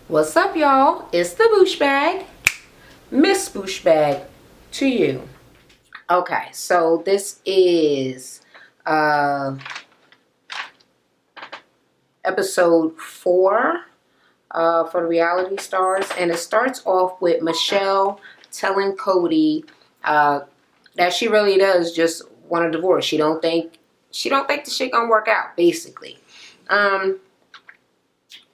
What's up, y'all? It's the Boosh Bag, Miss Boosh Bag to you. Okay, so this is episode 4 for the reality stars, and it starts off with Michelle telling Cody that she really does just want a divorce. She don't think the shit gonna work out. Basically,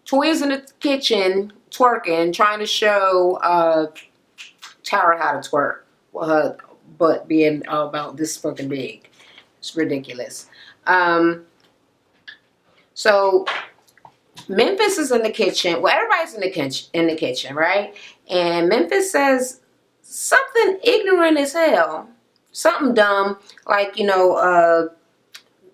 Toya's in the kitchen twerking, trying to show Tara how to twerk with her butt being about this fucking big. It's ridiculous. So Memphis is in the kitchen. Well, everybody's in the kitchen, right? And Memphis says something ignorant as hell, something dumb, like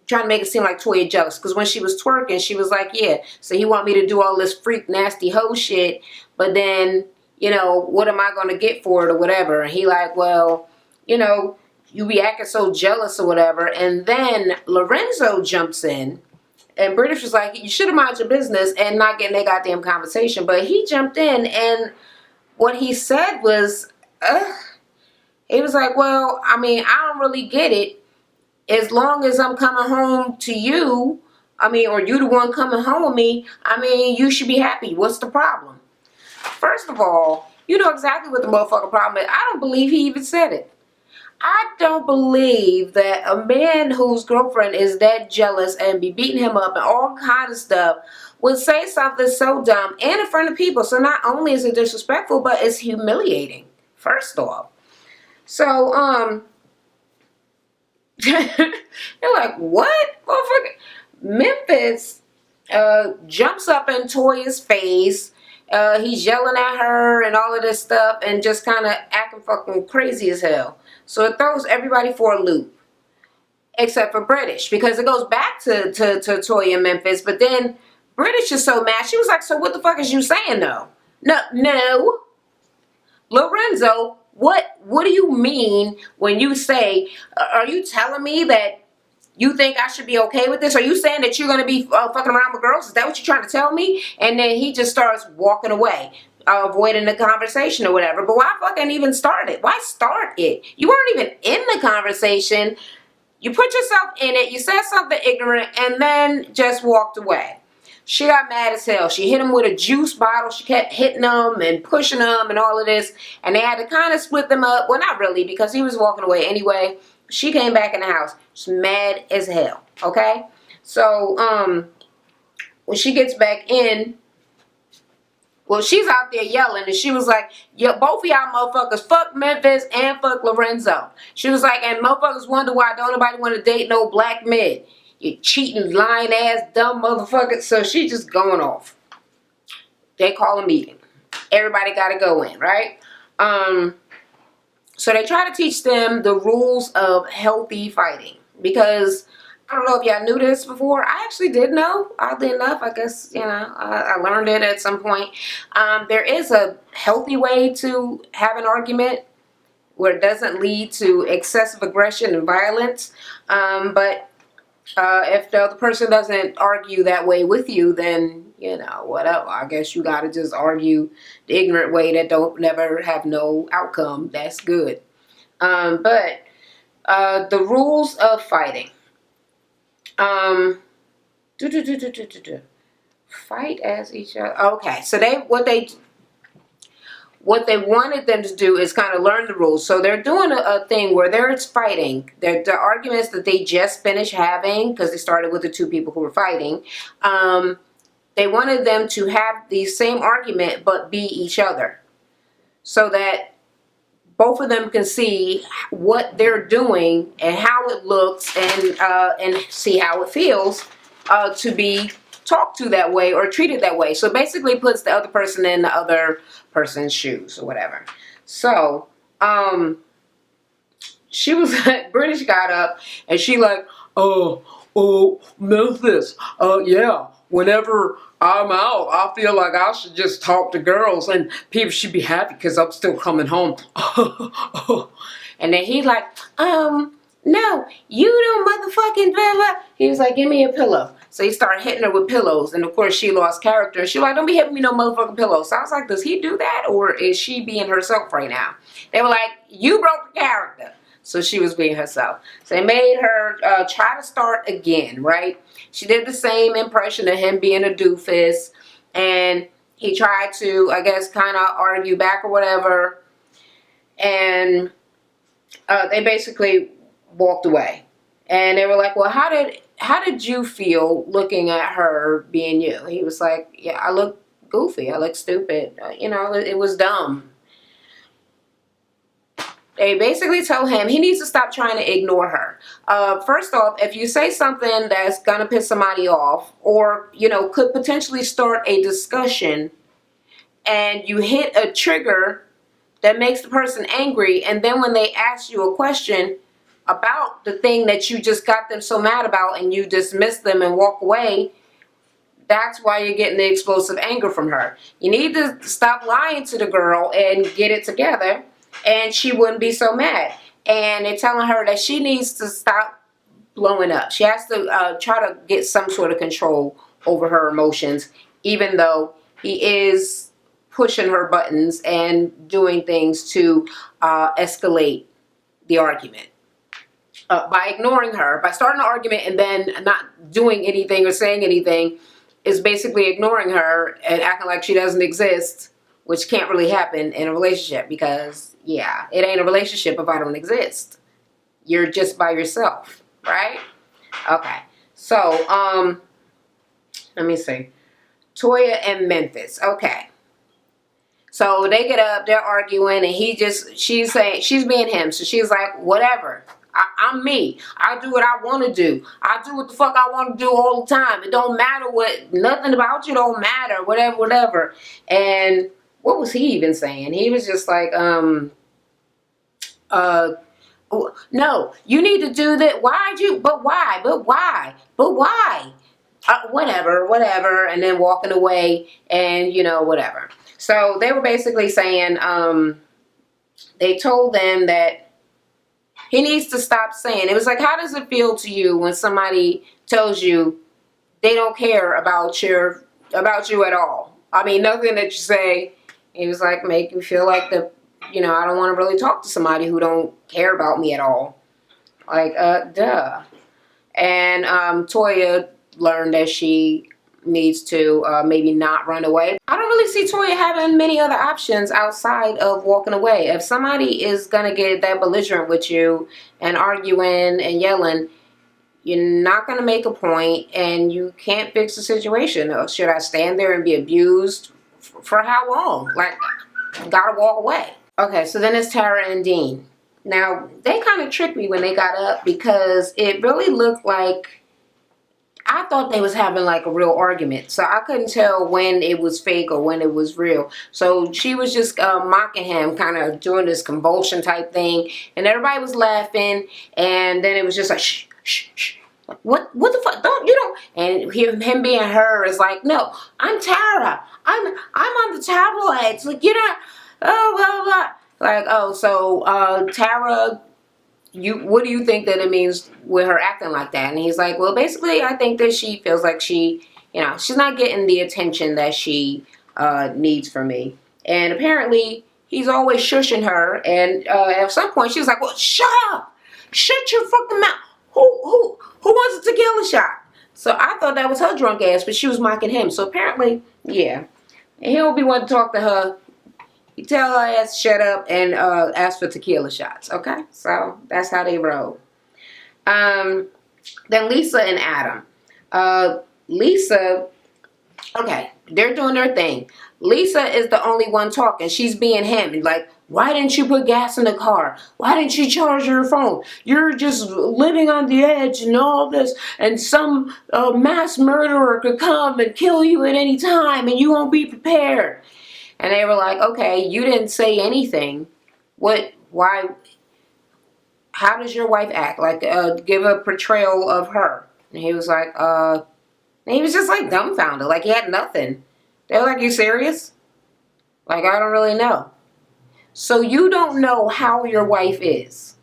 trying to make it seem like Toya jealous. Because when she was twerking, she was like, "Yeah, so he want me to do all this freak nasty hoe shit, but then what am I gonna get for it or whatever?" And he like, "Well, you be acting so jealous or whatever." And then Lorenzo jumps in. And British was like, "You should have mind your business," and not getting that goddamn conversation. But he jumped in, and what he said was, he was like, "Well, I mean, I don't really get it. As long as I'm coming home to you, or you the one coming home with me, you should be happy. What's the problem?" First of all, you know exactly what the motherfucking problem is. I don't believe he even said it. I don't believe that a man whose girlfriend is that jealous and be beating him up and all kind of stuff would say something so dumb and in front of people. So not only is it disrespectful, but it's humiliating, first off. So, you're like, what? Motherfucker. Memphis jumps up in Toya's face. He's yelling at her and all of this stuff and just kind of acting fucking crazy as hell. So it throws everybody for a loop, except for British, because it goes back to Toya and Memphis. But then British is so mad. She was like, "So what the fuck is you saying though?" No. Lorenzo, what do you mean when you say, are you telling me that you think I should be okay with this? Are you saying that you're going to be fucking around with girls? Is that what you're trying to tell me? And then he just starts walking away, avoiding the conversation or whatever. But why fucking even start it? Why start it? You weren't even in the conversation. You put yourself in it. You said something ignorant and then just walked away. She got mad as hell. She hit him with a juice bottle. She kept hitting him and pushing him and all of this. And they had to kind of split them up. Well, not really, because he was walking away anyway. She came back in the house. She's mad as hell. Okay? So, when she gets back in, well, she's out there yelling. And she was like, "Yeah, both of y'all motherfuckers, fuck Memphis and fuck Lorenzo." She was like, "And motherfuckers wonder why don't nobody want to date no black men. You cheating, lying ass, dumb motherfucker." So she just going off. They call a meeting. Everybody got to go in, right? So they try to teach them the rules of healthy fighting. Because I don't know if y'all knew this before. I actually did know. Oddly enough, I guess, I learned it at some point. There is a healthy way to have an argument where it doesn't lead to excessive aggression and violence. But if the other person doesn't argue that way with you, then, whatever. I guess you got to just argue the ignorant way that don't never have no outcome. That's good. But the rules of fighting. Fight as each other. Okay, so what they wanted them to do is kind of learn the rules. So they're doing a thing where they're fighting. The arguments that they just finished having, because they started with the two people who were fighting, they wanted them to have the same argument but be each other, so that both of them can see what they're doing and how it looks and see how it feels to be talked to that way or treated that way. So basically puts the other person in the other person's shoes or whatever. So she was like, British got up and she like, "Oh, Memphis, yeah, whenever I'm out, I feel like I should just talk to girls and people should be happy because I'm still coming home." And then he like, No, you don't motherfucking blah, blah. He was like, give me a pillow. So he started hitting her with pillows. And of course, she lost character. She was like, don't be hitting me no motherfucking pillow. So I was like, does he do that? Or is she being herself right now? They were like, you broke the character. So she was being herself. So they made her try to start again, right? She did the same impression of him being a doofus. And he tried to, I guess, kind of argue back or whatever. And they basically walked away. And they were like, well, how did you feel looking at her being you? He was like, yeah, I look goofy. I look stupid. It was dumb. They basically told him he needs to stop trying to ignore her. First off, if you say something that's going to piss somebody off or, could potentially start a discussion and you hit a trigger that makes the person angry, and then when they ask you a question about the thing that you just got them so mad about and you dismiss them and walk away, that's why you're getting the explosive anger from her. You need to stop lying to the girl and get it together, and she wouldn't be so mad. And they're telling her that she needs to stop blowing up. She has to try to get some sort of control over her emotions, even though he is pushing her buttons and doing things to escalate the argument. By ignoring her, by starting an argument and then not doing anything or saying anything, is basically ignoring her and acting like she doesn't exist, which can't really happen in a relationship because, yeah, it ain't a relationship if I don't exist. You're just by yourself, right? Okay. So, let me see. Toya and Memphis. Okay. So they get up, they're arguing, and she's saying, she's being him. So she's like, whatever. I'm me. I do what I want to do. I do what the fuck I want to do all the time. It don't matter nothing about you don't matter, whatever. And what was he even saying? He was just like, no, you need to do that. But why? Whatever. And then walking away and, whatever. So they were basically saying, they told them that he needs to stop saying. It was like, how does it feel to you when somebody tells you they don't care about you at all? I mean, nothing that you say. He was like, make me feel like I don't want to really talk to somebody who don't care about me at all. Like, duh. And Toya learned that she needs to maybe not run away. I don't really see Toya having many other options outside of walking away. If somebody is going to get that belligerent with you and arguing and yelling, you're not going to make a point and you can't fix the situation. Or should I stand there and be abused? For how long? Like, gotta walk away. Okay, so then it's Tara and Dean. Now, they kind of tricked me when they got up because it really looked like I thought they was having like a real argument. So I couldn't tell when it was fake or when it was real. So she was just mocking him, kind of doing this convulsion type thing. And everybody was laughing. And then it was just like, shh, shh, shh. What the fuck? And him being her is like, no, I'm Tara. I'm on the tabloids. Like, oh, blah, blah. Like, oh, so Tara, what do you think that it means with her acting like that? And he's like, well, basically, I think that she feels like she's not getting the attention that she needs from me. And apparently, he's always shushing her. And at some point, she was like, well, shut up. Shut your fucking mouth. Who wants a tequila shot? So I thought that was her drunk ass, but she was mocking him. So apparently, yeah. And he'll be wanting to talk to her. You tell her ass to shut up and ask for tequila shots, okay? So that's how they roll. Then Lisa and Adam. Lisa, okay, they're doing their thing. Lisa is the only one talking. She's being him. Like, why didn't you put gas in the car? Why didn't you charge your phone? You're just living on the edge and all this. And some mass murderer could come and kill you at any time and you won't be prepared. And they were like, okay, you didn't say anything. Why, how does your wife act? Like, give a portrayal of her. And he was like, and he was just like dumbfounded. Like he had nothing. They were like, you serious? Like, I don't really know. So you don't know how your wife is.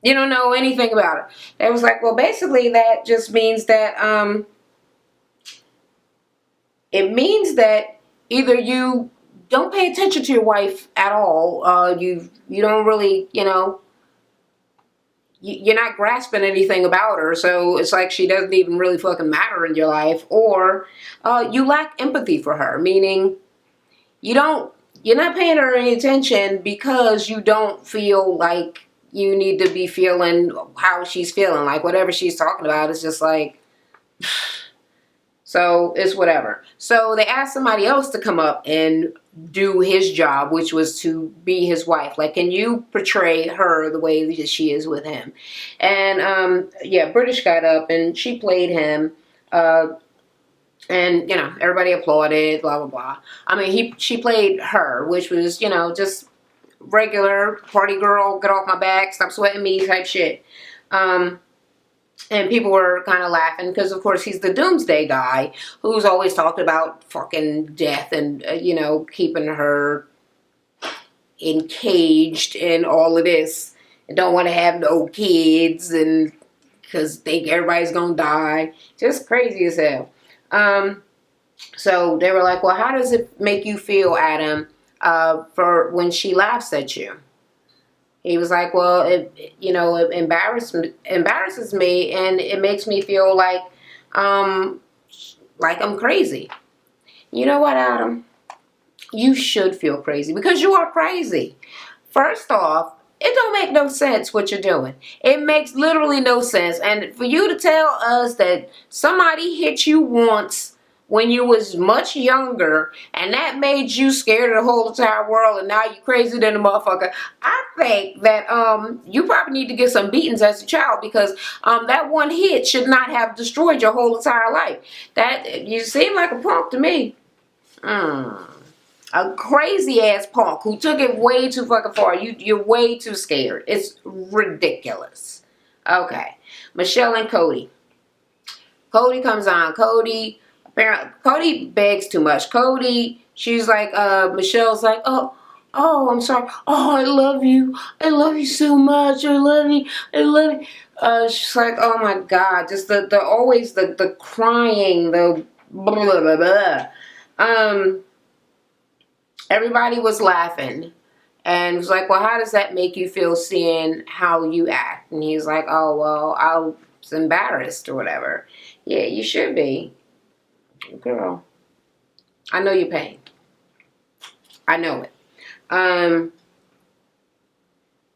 You don't know anything about her. They was like, well, basically that just means that it means that either you don't pay attention to your wife at all, you don't really, you're not grasping anything about her, so it's like she doesn't even really fucking matter in your life, or you lack empathy for her, meaning you're not paying her any attention because you don't feel like you need to be feeling how she's feeling. Like whatever she's talking about is just like, so it's whatever. So they asked somebody else to come up and do his job, which was to be his wife. Like, can you portray her the way that she is with him? And yeah, British got up and she played him. And everybody applauded, blah blah blah. I mean, she played her, which was just regular party girl, get off my back, stop sweating me type shit. And people were kind of laughing because, of course, he's the doomsday guy who's always talked about fucking death and, keeping her encaged and all of this. And don't want to have no kids and because think everybody's going to die. Just crazy as hell. So they were like, well, how does it make you feel, Adam, for when she laughs at you? He was like, well, it embarrasses me, and it makes me feel like I'm crazy. You know what, Adam? You should feel crazy because you are crazy. First off, it don't make no sense what you're doing. It makes literally no sense. And for you to tell us that somebody hit you once when you was much younger, and that made you scared of the whole entire world, and now you crazy than a motherfucker. I think that you probably need to get some beatings as a child because that one hit should not have destroyed your whole entire life. That you seem like a punk to me. A crazy ass punk who took it way too fucking far. You're way too scared. It's ridiculous. Okay, Michelle and Cody. Cody comes on. Cody begs too much. She's like, Michelle's like, oh, I'm sorry. Oh, I love you. I love you so much. I love you. I love you. She's like, oh my God. Just the always the crying, the blah, blah, blah, blah. Everybody was laughing. And was like, well, how does that make you feel seeing how you act? And he's like, oh, well, I was embarrassed or whatever. Yeah, you should be. Girl, I know your pain. I know it.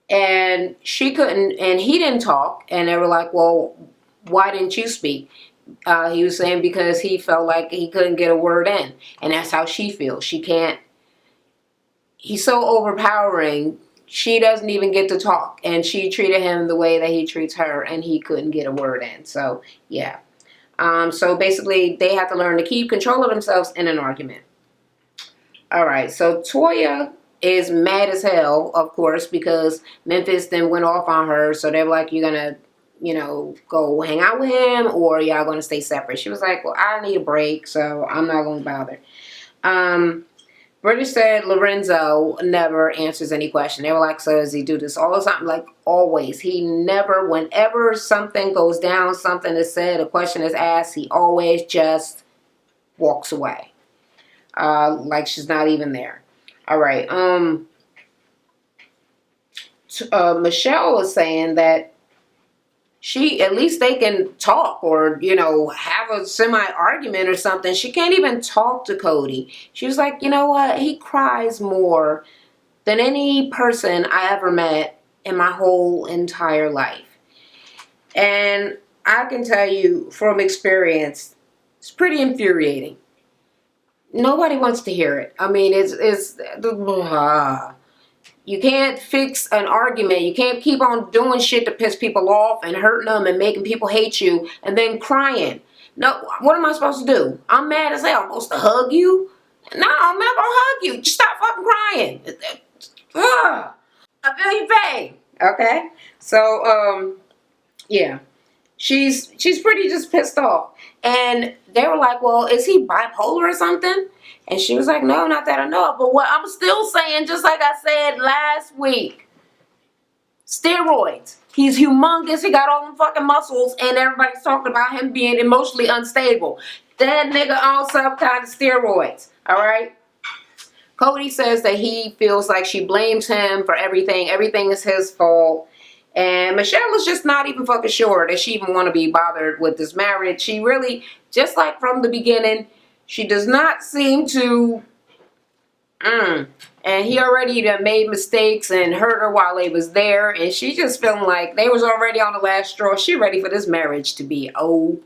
And she couldn't, and he didn't talk. And they were like, well, why didn't you speak? He was saying because he felt like he couldn't get a word in. And that's how she feels. She can't. He's so overpowering. She doesn't even get to talk. And she treated him the way that he treats her. And he couldn't get a word in. So, yeah. So basically, they have to learn to keep control of themselves in an argument. All right, so Toya is mad as hell, of course, because Memphis then went off on her. So they were like, you're going to, go hang out with him or y'all going to stay separate. She was like, well, I need a break, so I'm not going to bother. British said Lorenzo never answers any question. They were like, so does he do this all the time? Like, always. He never, whenever something goes down, something is said, a question is asked, he always just walks away. Like she's not even there. All right. Michelle was saying that at least they can talk or, have a semi-argument or something. She can't even talk to Cody. She was like, you know what? He cries more than any person I ever met in my whole entire life. And I can tell you from experience, it's pretty infuriating. Nobody wants to hear it. I mean, you can't fix an argument. You can't keep on doing shit to piss people off and hurting them and making people hate you and then crying. No, what am I supposed to do? I'm mad as hell. I'm supposed to hug you? No, I'm not going to hug you. Just stop fucking crying. I feel your pain. Okay? So, yeah. She's pretty just pissed off. And they were like, well, is he bipolar or something? And she was like, no, not that I know of. But what I'm still saying, just like I said last week, Steroids. He's humongous. He got all them fucking muscles, and everybody's talking about him being emotionally unstable. That nigga on some kind of steroids. All right. Cody says that he feels like she blames him for everything. Everything is his fault. And Michelle is just not even fucking sure that she even want to be bothered with this marriage. She really, just like from the beginning, she does not seem to. And he already done made mistakes and hurt her while they was there. And she just feeling like they was already on the last straw. She ready for this marriage to be over.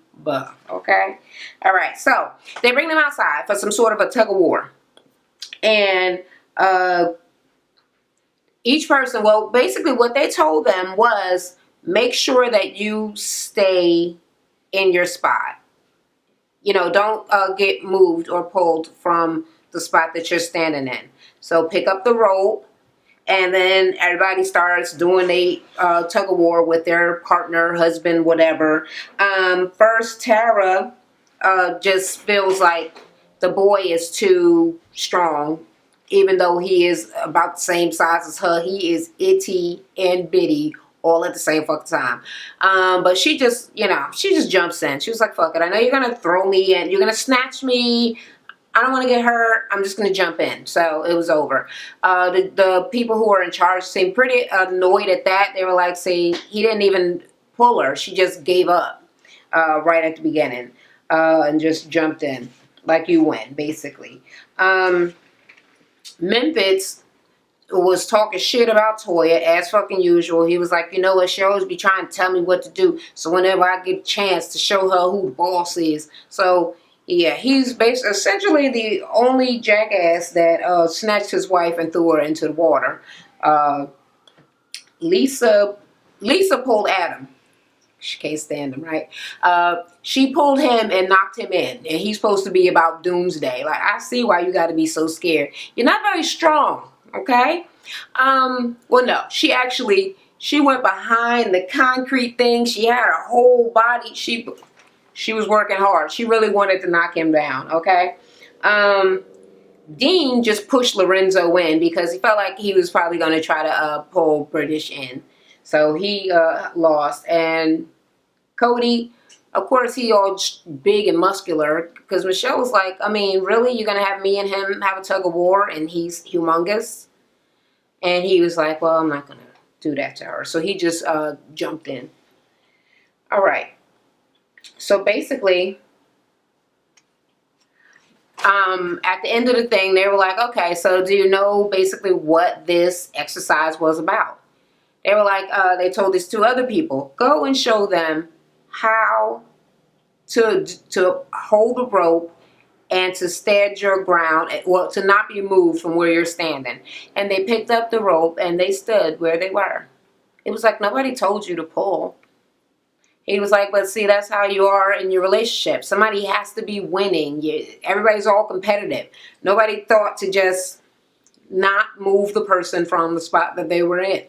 Okay? All right. So they bring them outside for some sort of a tug of war. And each person, well, basically what they told them was make sure that you stay in your spot. You know, don't get moved or pulled from the spot that you're standing in. So pick up the rope, and then everybody starts doing a tug of war with their partner, husband, whatever. First, Tara just feels like the boy is too strong. Even though he is about the same size as her, he is itty and bitty all at the same fucking time. But she just, she just jumps in. She was like, fuck it. I know you're going to throw me and you're going to snatch me. I don't want to get hurt. I'm just going to jump in. So it was over. The people who were in charge seemed pretty annoyed at that. They were like, see, he didn't even pull her. She just gave up right at the beginning and just jumped in like you win, basically. Memphis was talking shit about Toya as fucking usual. He was like, you know what, she always be trying to tell me what to do. So whenever I get a chance to show her who the boss is. So yeah, he's basically essentially the only jackass that snatched his wife and threw her into the water. Lisa pulled Adam. She can't stand him, right? She pulled him and knocked him in. And he's supposed to be about doomsday. Like, I see why you got to be so scared. You're not very strong, okay? Well, no. She went behind the concrete thing. She had her whole body. She was working hard. She really wanted to knock him down, okay? Dean just pushed Lorenzo in because he felt like he was probably going to try to pull British in. So he lost. And Cody, of course, he all big and muscular because Michelle was like, I mean, really? You're going to have me and him have a tug of war and he's humongous? And he was like, well, I'm not going to do that to her. So he just jumped in. All right. So basically, at the end of the thing, they were like, okay, so do you know basically what this exercise was about? They were like, they told these two other people, go and show them how to hold the rope and to stand your ground, well, to not be moved from where you're standing. And they picked up the rope and they stood where they were. It was like, nobody told you to pull. He was like, but see, that's how you are in your relationship. Somebody has to be winning. Everybody's all competitive. Nobody thought to just not move the person from the spot that they were in.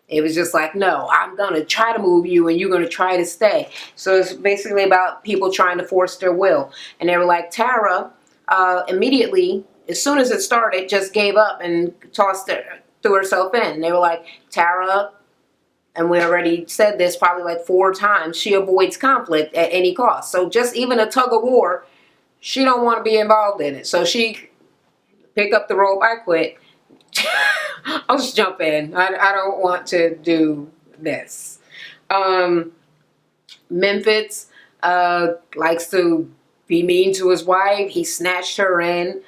It was just like, no, I'm going to try to move you and you're going to try to stay. So it's basically about people trying to force their will. And they were like, Tara immediately, as soon as it started, just gave up and threw herself in. They were like, Tara, and we already said this probably like 4 times, she avoids conflict at any cost. So just even a tug of war, she don't want to be involved in it. So she pick up the rope, I quit. I'll just jump in. I don't want to do this. Memphis likes to be mean to his wife. He snatched her in.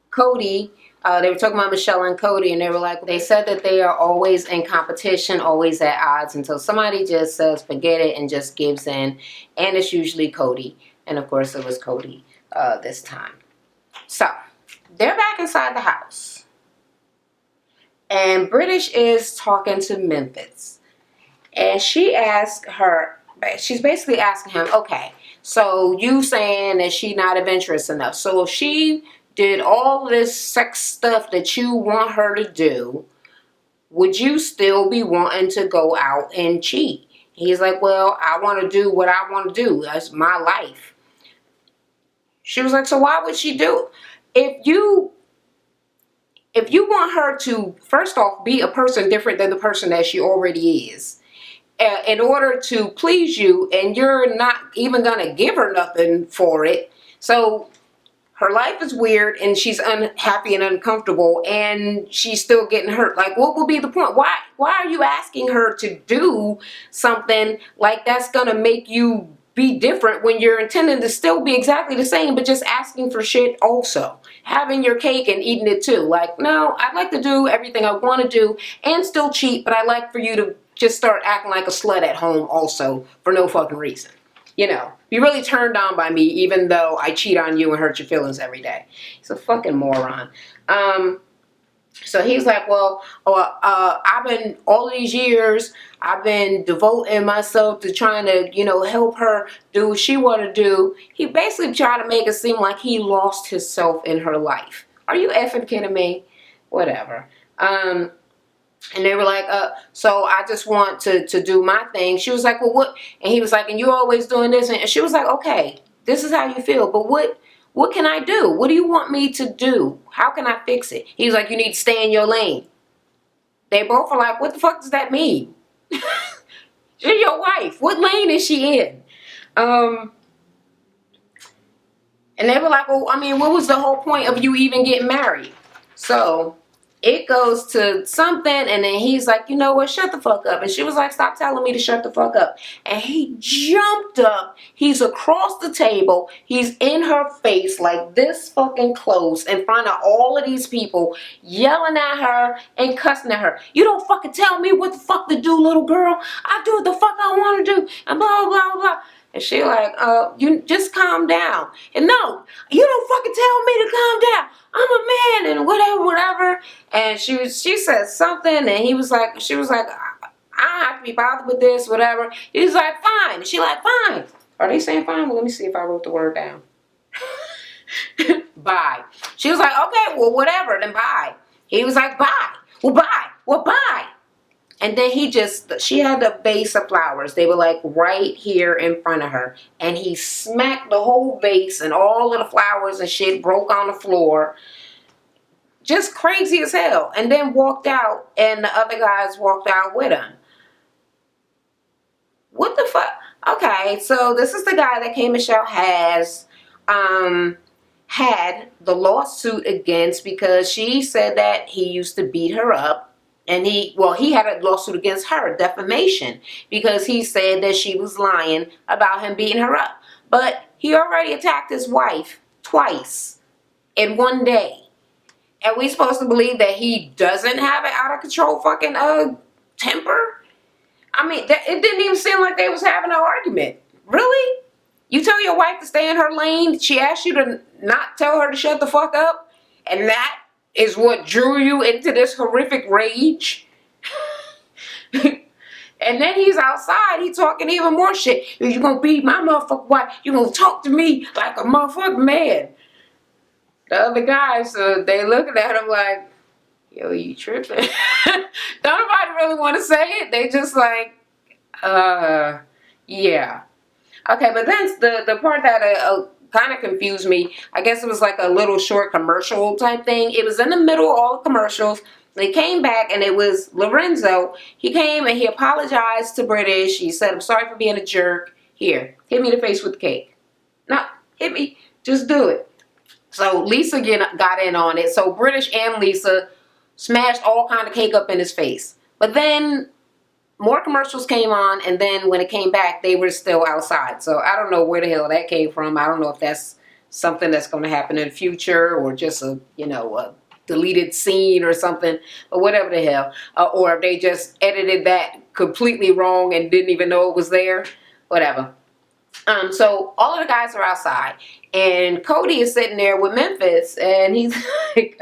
Cody, they were talking about Michelle and Cody, and they were like, they said that they are always in competition, always at odds, until somebody just says forget it and just gives in. And it's usually Cody. And of course it was Cody this time. So they're back inside the house. And British is talking to Memphis. And she's basically asking him, okay, so you saying that she's not adventurous enough. So if she did all this sex stuff that you want her to do, would you still be wanting to go out and cheat? He's like, well, I want to do what I want to do. That's my life. She was like, so why would she do it? if you want her to, first off, be a person different than the person that she already is, in order to please you, and you're not even gonna give her nothing for it. So her life is weird and she's unhappy and uncomfortable and she's still getting hurt. Like, what will be the point? Why are you asking her to do something like that's gonna make you be different when you're intending to still be exactly the same, but just asking for shit also? Having your cake and eating it too. Like, no, I'd like to do everything I want to do and still cheat, but I'd like for you to just start acting like a slut at home also for no fucking reason. You know, be really turned on by me even though I cheat on you and hurt your feelings every day. He's a fucking moron. So he's like, well, I've been, all of these years, I've been devoting myself to trying to, you know, help her do what she want to do. He basically tried to make it seem like he lost himself in her life. Are you effing kidding me? Whatever. And they were like, so I just want to do my thing. She was like, well, what? And he was like, and you're always doing this. And she was like, okay, this is how you feel. But what can I do? What do you want me to do? How can I fix it? He was like, you need to stay in your lane. They both were like, what the fuck does that mean? She's your wife. What lane is she in? And they were like, well, I mean, what was the whole point of you even getting married? So it goes to something, and then he's like, you know what, shut the fuck up. And she was like, stop telling me to shut the fuck up. And he jumped up. He's across the table. He's in her face like this fucking close in front of all of these people, yelling at her and cussing at her. You don't fucking tell me what the fuck to do, little girl. I do what the fuck I want to do. And blah, blah, blah. And she like, you just calm down. And no, you don't fucking tell me to calm down. I'm a man and whatever. And she said something, and she was like, I don't have to be bothered with this, whatever. He was like, fine. And she like, fine. Are they saying fine? Well, let me see if I wrote the word down. Bye. She was like, okay, well, whatever, then bye. He was like, bye. Well, bye. Well, bye. And then she had a vase of flowers. They were like right here in front of her. And he smacked the whole vase, and all of the flowers and shit broke on the floor. Just crazy as hell. And then walked out, and the other guys walked out with him. What the fuck? Okay, so this is the guy that K. Michelle has had the lawsuit against because she said that he used to beat her up. And he had a lawsuit against her, defamation, because he said that she was lying about him beating her up. But he already attacked his wife twice in one day. And we supposed to believe that he doesn't have an out of control fucking temper? I mean, it didn't even seem like they was having an argument. Really? You tell your wife to stay in her lane, she asked you to not tell her to shut the fuck up, and that is what drew you into this horrific rage? And then he's outside, he's talking even more shit. You're gonna be my motherfucking wife, you're gonna talk to me like a motherfucking man. The other guys, they looking at him like, yo, you tripping? Don't nobody really want to say it. They just like, yeah. Okay, but then the part that kind of confused me. I guess it was like a little short commercial type thing. It was in the middle of all the commercials. They came back, and it was Lorenzo. He came and he apologized to British. He said, I'm sorry for being a jerk. Here, hit me in the face with the cake. No, hit me. Just do it. So Lisa got in on it. So British and Lisa smashed all kind of cake up in his face. But then more commercials came on, and then when it came back, they were still outside. So I don't know where the hell that came from. I don't know if that's something that's going to happen in the future, or just a deleted scene or something, or whatever the hell. Or if they just edited that completely wrong and didn't even know it was there. Whatever. So all of the guys are outside, and Cody is sitting there with Memphis, and he's like,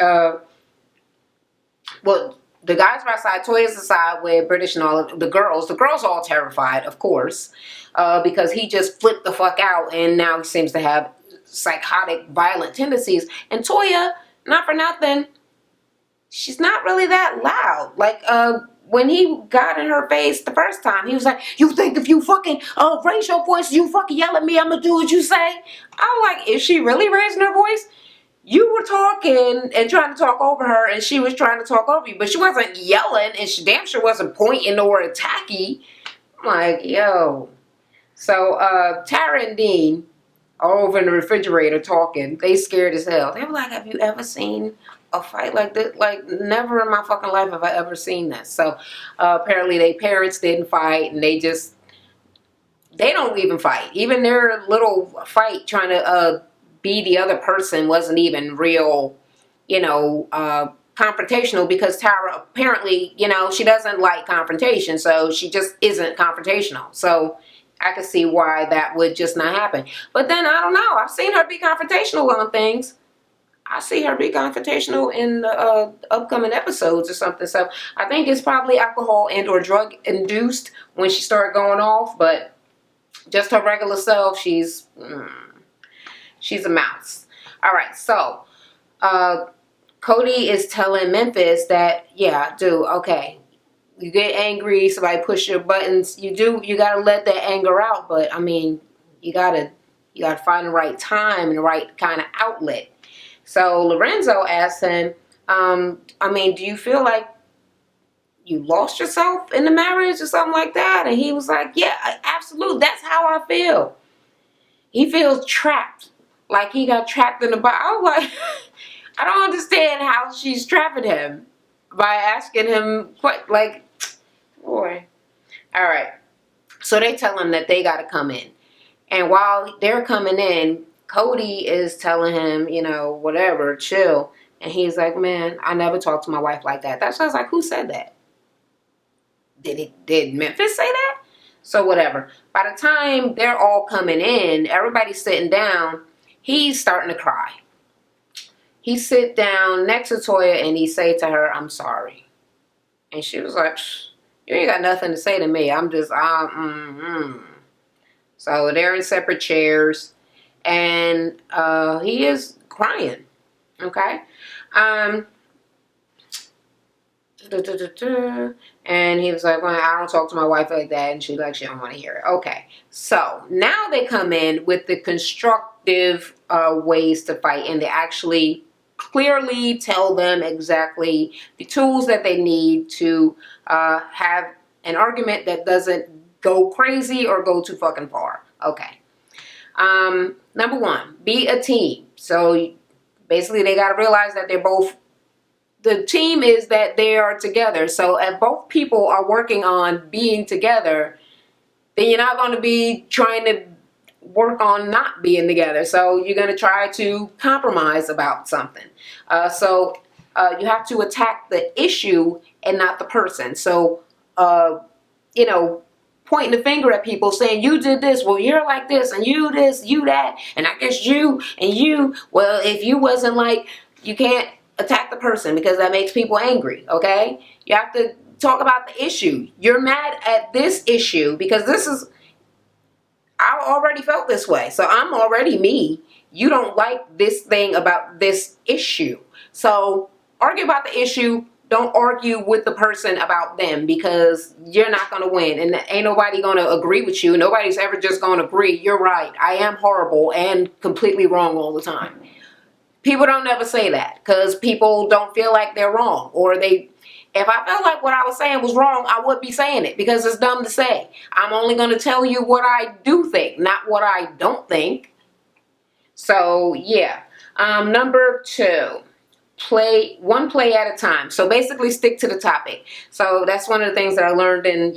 the guys are outside, Toya's outside with British and all of the girls. The girls are all terrified, of course, because he just flipped the fuck out, and now he seems to have psychotic, violent tendencies. And Toya, not for nothing, she's not really that loud. Like, when he got in her face the first time, he was like, you think if you fucking raise your voice, you fucking yell at me, I'm gonna do what you say? I was like, is she really raising her voice? You were talking and trying to talk over her, and she was trying to talk over you, but she wasn't yelling, and she damn sure wasn't pointing or attacking. I'm like, yo. So Tara and Dean are over in the refrigerator talking. They scared as hell. They were like, have you ever seen a fight like this? Like, never in my fucking life have I ever seen this. So apparently their parents didn't fight, and they don't even fight. Even their little fight trying to be the other person wasn't even real, confrontational, because Tara apparently, she doesn't like confrontation, so she just isn't confrontational. So I could see why that would just not happen. But then, I don't know, I've seen her be confrontational on things. I see her be confrontational in the upcoming episodes or something. So I think it's probably alcohol and or drug induced when she started going off. But just her regular self, she's a mouse. All right, so Cody is telling Memphis that, yeah, dude, okay, you get angry, somebody push your buttons, you gotta let that anger out, but I mean, you gotta find the right time and the right kind of outlet. So Lorenzo asked him, I mean, do you feel like you lost yourself in the marriage or something like that? And he was like, yeah, absolutely, that's how I feel. He feels trapped, like he got trapped in the box. I was like, I don't understand how she's trapping him by asking him, what, like, boy. All right. So they tell him that they got to come in. And while they're coming in, Cody is telling him, whatever, chill. And he's like, man, I never talked to my wife like that. That's why I was like, who said that? Did Memphis say that? So whatever. By the time they're all coming in, everybody's sitting down, he's starting to cry. He sit down next to Toya and he say to her, I'm sorry. And she was like, you ain't got nothing to say to me. I'm just, So they're in separate chairs. And he is crying. Okay? And he was like, well, I don't talk to my wife like that. And she's like, she don't want to hear it. Okay. So now they come in with the constructive ways to fight. And they actually clearly tell them exactly the tools that they need to have an argument that doesn't go crazy or go too fucking far. Okay. Number one, be a team. So basically they got to realize that the team is that they are together. So if both people are working on being together, then you're not going to be trying to work on not being together. So you're going to try to compromise about something. So you have to attack the issue and not the person. So, pointing the finger at people saying, you did this, well, you're like this, and you this, you that, and I guess you, and you, well, if you wasn't like, you can't attack the person because that makes people angry, okay? You have to talk about the issue. You're mad at this issue because I already felt this way, so I'm already me. You don't like this thing about this issue. So argue about the issue. Don't argue with the person about them because you're not going to win. And ain't nobody going to agree with you. Nobody's ever just going to agree. You're right. I am horrible and completely wrong all the time. People don't ever say that because people don't feel like they're wrong. Or if I felt like what I was saying was wrong, I would be saying it because it's dumb to say. I'm only going to tell you what I do think, not what I don't think. So, yeah. Number two. One play at a time. So basically stick to the topic. So that's one of the things that I learned in,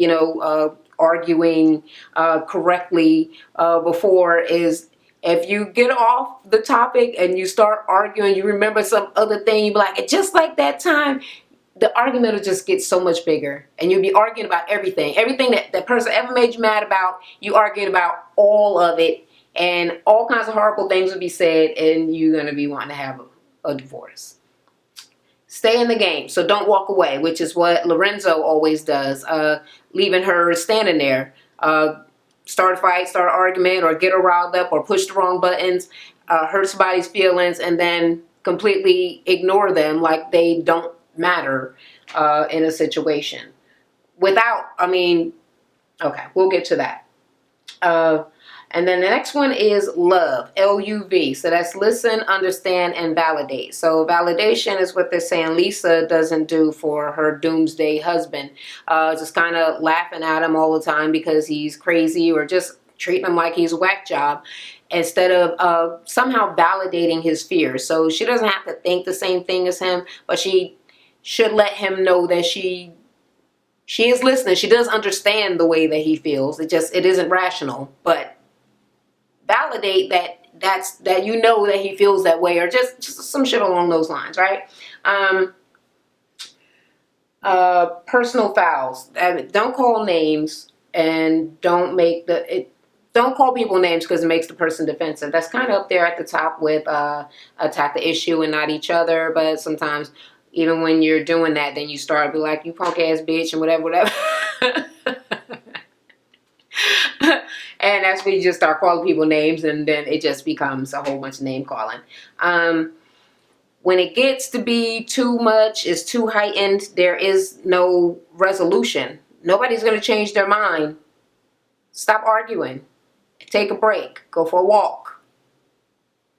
arguing correctly before is if you get off the topic and you start arguing, you remember some other thing, you be like, just like that time, the argument will just get so much bigger. And you'll be arguing about everything. Everything that person ever made you mad about, you arguing about all of it. And all kinds of horrible things will be said and you're going to be wanting to have a divorce. Stay in the game, so don't walk away, which is what Lorenzo always does, leaving her standing there. Start a fight, start an argument, or get her riled up, or push the wrong buttons, hurt somebody's feelings, and then completely ignore them like they don't matter in a situation. Okay, we'll get to that. And then the next one is love, L-U-V. So that's listen, understand, and validate. So validation is what they're saying Lisa doesn't do for her doomsday husband. Just kind of laughing at him all the time because he's crazy, or just treating him like he's a whack job, instead of somehow validating his fears. So she doesn't have to think the same thing as him, but she should let him know that she is listening. She does understand the way that he feels. It isn't rational, but validate that you know that he feels that way, or just some shit along those lines, right? Personal fouls. Don't call names, and don't call people names, because it makes the person defensive. That's kind of up there at the top with attack the issue and not each other. But sometimes even when you're doing that, then you start to be like, you punk ass bitch and whatever. And that's when you just start calling people names, and then it just becomes a whole bunch of name calling. When it gets to be too much, it's too heightened, there is no resolution. Nobody's going to change their mind. Stop arguing. Take a break. Go for a walk.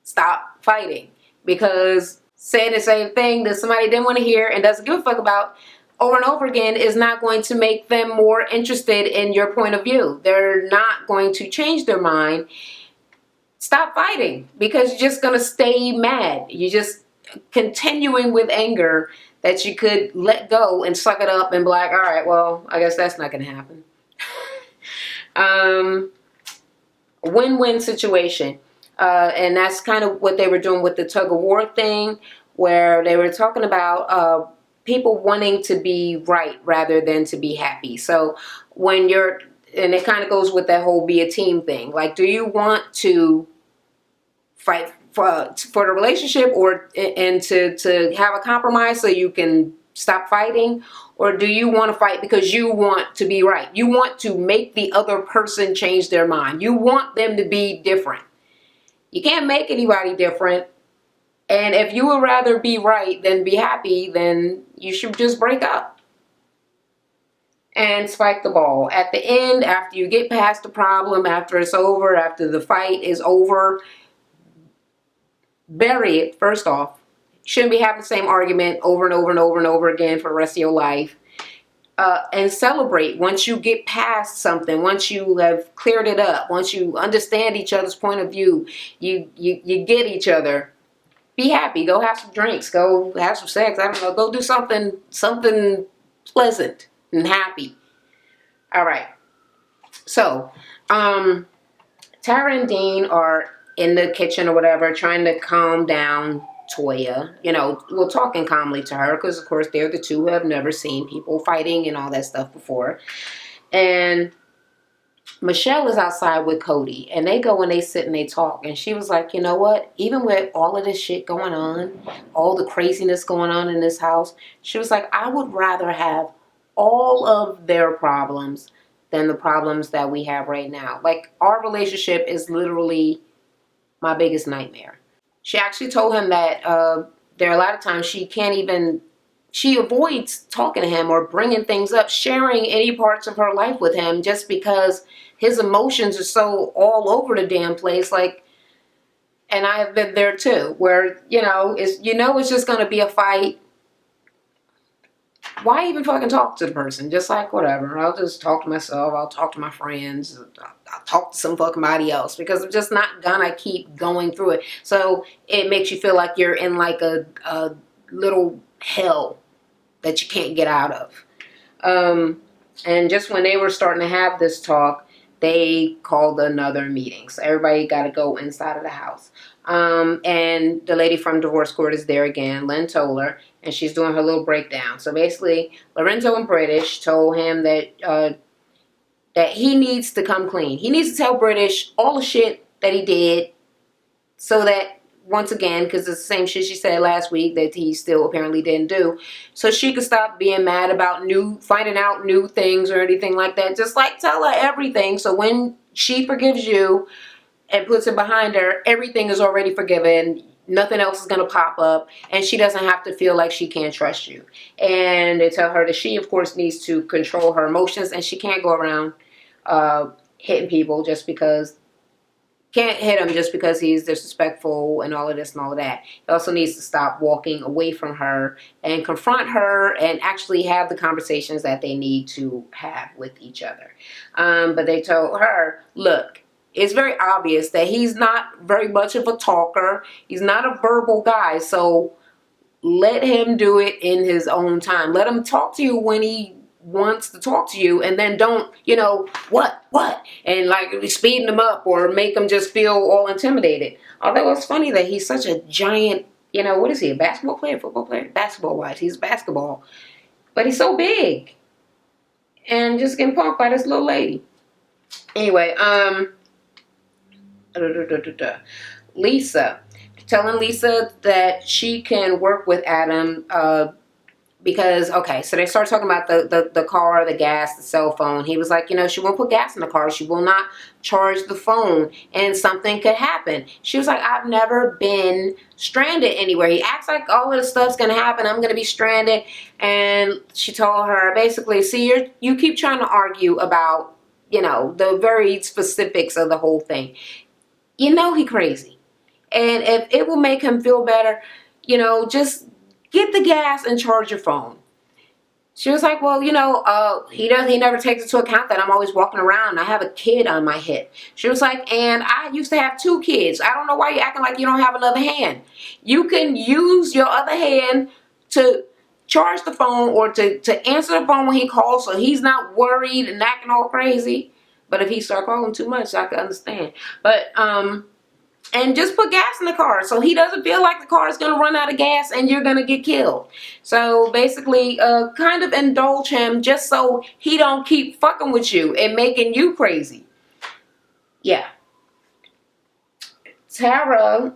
Stop fighting. Because saying the same thing that somebody didn't want to hear and doesn't give a fuck about over and over again is not going to make them more interested in your point of view. They're not going to change their mind. Stop fighting, because you're just going to stay mad. You're just continuing with anger that you could let go and suck it up and be like, all right, well, I guess that's not going to happen. Win-win situation. And that's kind of what they were doing with the tug of war thing, where they were talking about people wanting to be right rather than to be happy. So when and it kind of goes with that whole be a team thing. Like, do you want to fight for the relationship, and to have a compromise so you can stop fighting? Or do you want to fight because you want to be right? You want to make the other person change their mind. You want them to be different. You can't make anybody different. And if you would rather be right than be happy, then you should just break up and spike the ball. At the end, after you get past the problem, after it's over, after the fight is over, bury it. First off, shouldn't be having the same argument over and over and over and over again for the rest of your life. And celebrate once you get past something, once you have cleared it up, once you understand each other's point of view, you get each other. Be happy. Go have some drinks. Go have some sex. I don't know. Go do something pleasant and happy. All right. So, Tara and Dean are in the kitchen or whatever, trying to calm down Toya. We're talking calmly to her because, of course, they're the two who have never seen people fighting and all that stuff before. And Michelle is outside with Cody, and they go and they sit and they talk. And she was like, you know what? Even with all of this shit going on, all the craziness going on in this house, she was like, I would rather have all of their problems than the problems that we have right now. Like, our relationship is literally my biggest nightmare. She actually told him that there are a lot of times she avoids talking to him or bringing things up, sharing any parts of her life with him, just because his emotions are so all over the damn place. Like, and I have been there too, where, it's just going to be a fight. Why even fucking talk to the person? Just like, whatever. I'll just talk to myself. I'll talk to my friends. I'll talk to some fucking body else, because I'm just not gonna keep going through it. So it makes you feel like you're in like a little hell that you can't get out of. And just when they were starting to have this talk, they called another meeting. So everybody got to go inside of the house. And the lady from divorce court is there again, Lynn Toller, and she's doing her little breakdown. So basically, Lorenzo and British told him that he needs to come clean. He needs to tell British all the shit that he did, so that, once again, because it's the same shit she said last week that he still apparently didn't do, so she could stop being mad about finding out new things or anything like that. Just like, tell her everything, so when she forgives you and puts it behind her, everything is already forgiven. Nothing else is going to pop up, and she doesn't have to feel like she can't trust you. And they tell her that she, of course, needs to control her emotions, and she can't go around hitting people just because can't hit him just because he's disrespectful and all of this and all of that. He also needs to stop walking away from her and confront her and actually have the conversations that they need to have with each other. But they told her, look, it's very obvious that he's not very much of a talker. He's not a verbal guy. So let him do it in his own time. Let him talk to you when he wants to talk to you, and then don't, what, and like speeding him up or make him just feel all intimidated. Although it's funny that he's such a giant, what is he, a basketball player, football player? Basketball wise, he's basketball. But he's so big. And just getting punked by this little lady. Anyway, Lisa. Telling Lisa that she can work with Adam because, okay, so they start talking about the car, the gas, the cell phone. He was like, she won't put gas in the car. She will not charge the phone, and something could happen. She was like, I've never been stranded anywhere. He acts like all of this stuff's going to happen. I'm going to be stranded. And she told her, basically, see, you keep trying to argue about, the very specifics of the whole thing. He crazy. And if it will make him feel better, just get the gas and charge your phone. She was like, well, he never takes into account that I'm always walking around. I have a kid on my hip. She was like, and I used to have 2 kids. I don't know why you're acting like you don't have another hand. You can use your other hand to charge the phone or to answer the phone when he calls, so he's not worried and acting all crazy. But if he start calling too much, I can understand. But, and just put gas in the car so he doesn't feel like the car is going to run out of gas and you're going to get killed. So basically, kind of indulge him just so he don't keep fucking with you and making you crazy. Yeah. Tara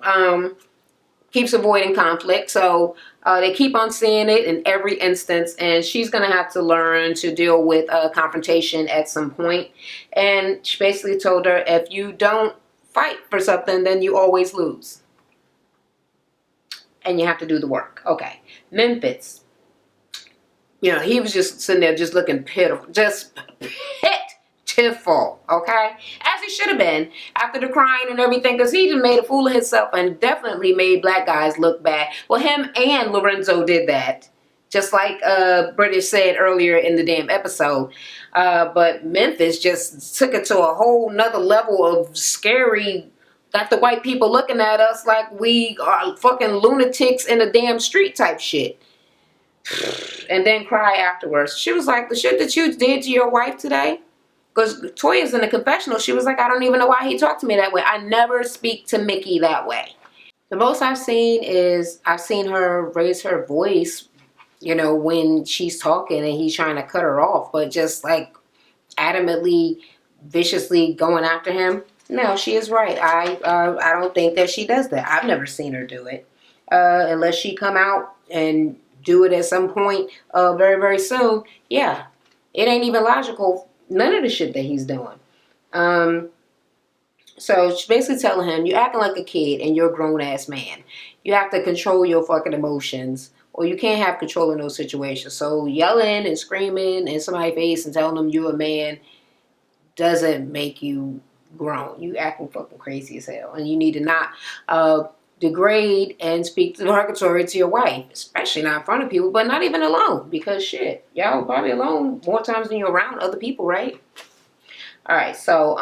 keeps avoiding conflict, so they keep on seeing it in every instance, and she's going to have to learn to deal with confrontation at some point. And she basically told her, if you don't fight for something, then you always lose. And you have to do the work. Okay. Memphis. He was just sitting there just looking pitiful. Just pitiful. Okay? As he should have been after the crying and everything, because he just made a fool of himself and definitely made black guys look bad. Well, him and Lorenzo did that. Just like British said earlier in the damn episode. But Memphis just took it to a whole nother level of scary. Got the white people looking at us like we are fucking lunatics in a damn street type shit. And then cry afterwards. She was like, the shit that you did to your wife today? Because Toya's in the confessional. She was like, I don't even know why he talked to me that way. I never speak to Mickey that way. The most I've seen is I've seen her raise her voice when she's talking and he's trying to cut her off, but just like adamantly, viciously going after him. No, she is right. I don't think that she does that. I've never seen her do it. Unless she come out and do it at some point very, very soon. Yeah, it ain't even logical. None of the shit that he's doing. So she's basically telling him, you're acting like a kid and you're a grown-ass man. You have to control your fucking emotions, or you can't have control in those situations. So yelling and screaming in somebody's face and telling them you're a man doesn't make you grown. You acting fucking crazy as hell. And you need to not degrade and speak derogatory to your wife, especially not in front of people, but not even alone, because shit, y'all probably alone more times than you're around other people, right? All right, so,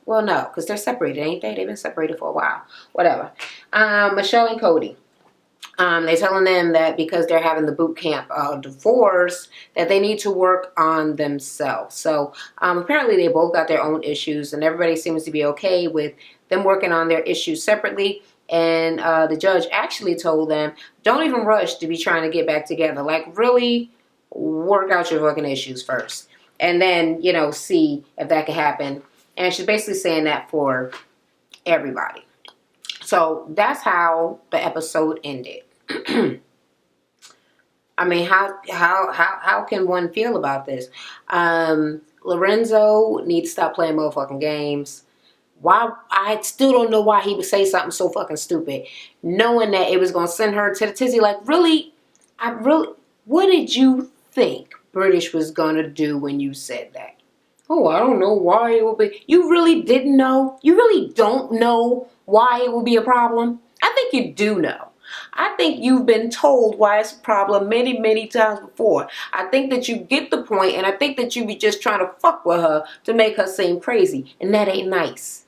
well, no, because they're separated, ain't they? They've been separated for a while. Whatever. Michelle and Cody. They're telling them that because they're having the boot camp divorce, that they need to work on themselves. So apparently they both got their own issues, and everybody seems to be okay with them working on their issues separately. And the judge actually told them, don't even rush to be trying to get back together. Like, really work out your fucking issues first. And then, see if that can happen. And she's basically saying that for everybody. So that's how the episode ended. I mean, how can one feel about this? Lorenzo needs to stop playing motherfucking games. Why? I still don't know why he would say something so fucking stupid, knowing that it was gonna send her to the tizzy. Like, really, what did you think British was gonna do when you said that? Oh, I don't know why it would be. You really didn't know? You really don't know why it would be a problem? I think you do know. I think you've been told why it's a problem many, many times before. I think that you get the point, and I think that you be just trying to fuck with her to make her seem crazy, and that ain't nice.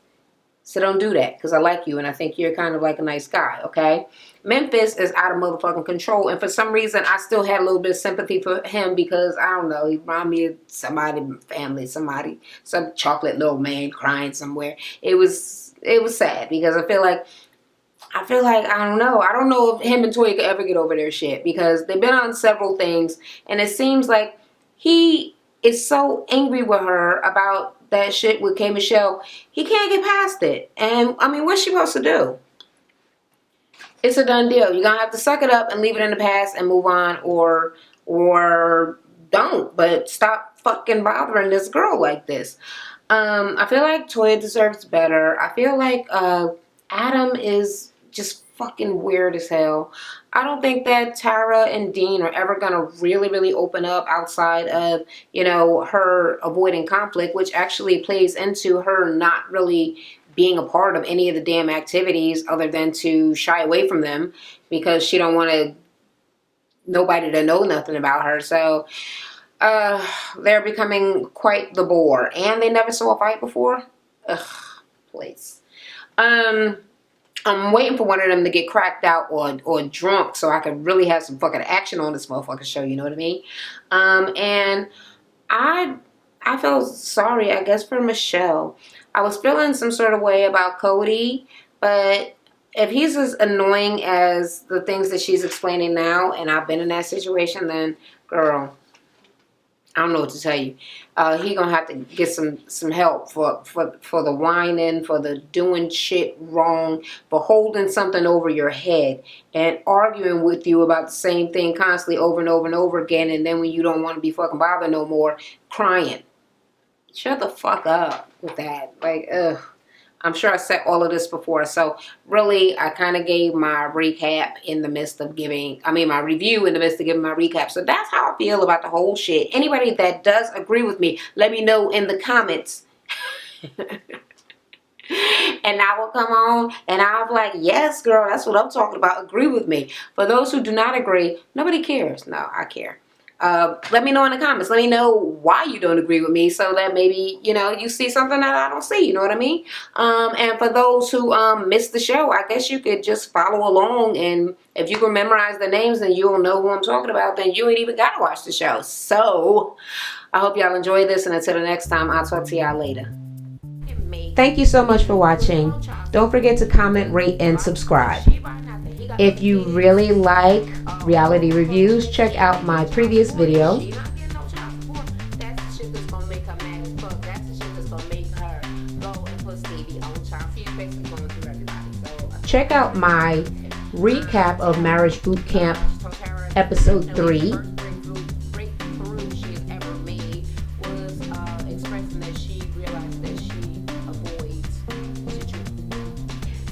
So don't do that, because I like you and I think you're kind of like a nice guy, okay? Memphis is out of motherfucking control, and for some reason I still had a little bit of sympathy for him because, I don't know, he reminded me of somebody, family, somebody, some chocolate little man crying somewhere. It was sad because I feel like, I don't know if him and Toya could ever get over their shit because they've been on several things, and it seems like he is so angry with her about that shit with K. Michelle. He can't get past it. And, I mean, what's she supposed to do? It's a done deal. You're going to have to suck it up and leave it in the past and move on, or don't. But stop fucking bothering this girl like this. I feel like Toya deserves better. I feel like Adam is just fucking weird as hell. I don't think that Tara and Dean are ever going to really, really open up outside of, you know, her avoiding conflict, which actually plays into her not really being a part of any of the damn activities other than to shy away from them because she don't want nobody to know nothing about her. So they're becoming quite the bore. And they never saw a fight before. Ugh, please. I'm waiting for one of them to get cracked out or drunk so I could really have some fucking action on this motherfucking show, you know what I mean? And I felt sorry, I guess, for Michelle. I was feeling some sort of way about Cody, but if he's as annoying as the things that she's explaining now, and I've been in that situation, then girl, I don't know what to tell you. He gonna have to get some help for the whining, for the doing shit wrong, for holding something over your head and arguing with you about the same thing constantly over and over and over again, and then when you don't want to be fucking bothered no more, crying. Shut the fuck up with that. Like, ugh. I'm sure I said all of this before, so really I kind of gave my recap in the midst of giving, my review in the midst of giving my recap. So that's how I feel about the whole shit. Anybody that does agree with me, let me know in the comments. And I will come on and I'll be like, yes, girl, that's what I'm talking about. Agree with me. For those who do not agree, nobody cares. No, I care. Let me know in the comments. Let me know why you don't agree with me so that maybe, you know, you see something that I don't see. You know what I mean? And for those who missed the show, I guess you could just follow along. And if you can memorize the names and you'll know who I'm talking about, then you ain't even got to watch the show. So I hope y'all enjoy this. And until the next time, I'll talk to y'all later. Thank you so much for watching. Don't forget to comment, rate, and subscribe. If you really like reality reviews, check out my previous video. Check out my recap of Marriage Boot Camp episode 3.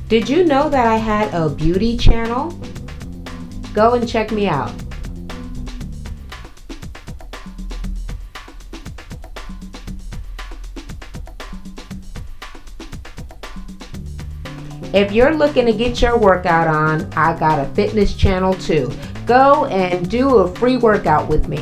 Did you know that I had a beauty channel? Go and check me out. If you're looking to get your workout on, I got a fitness channel too. Go and do a free workout with me.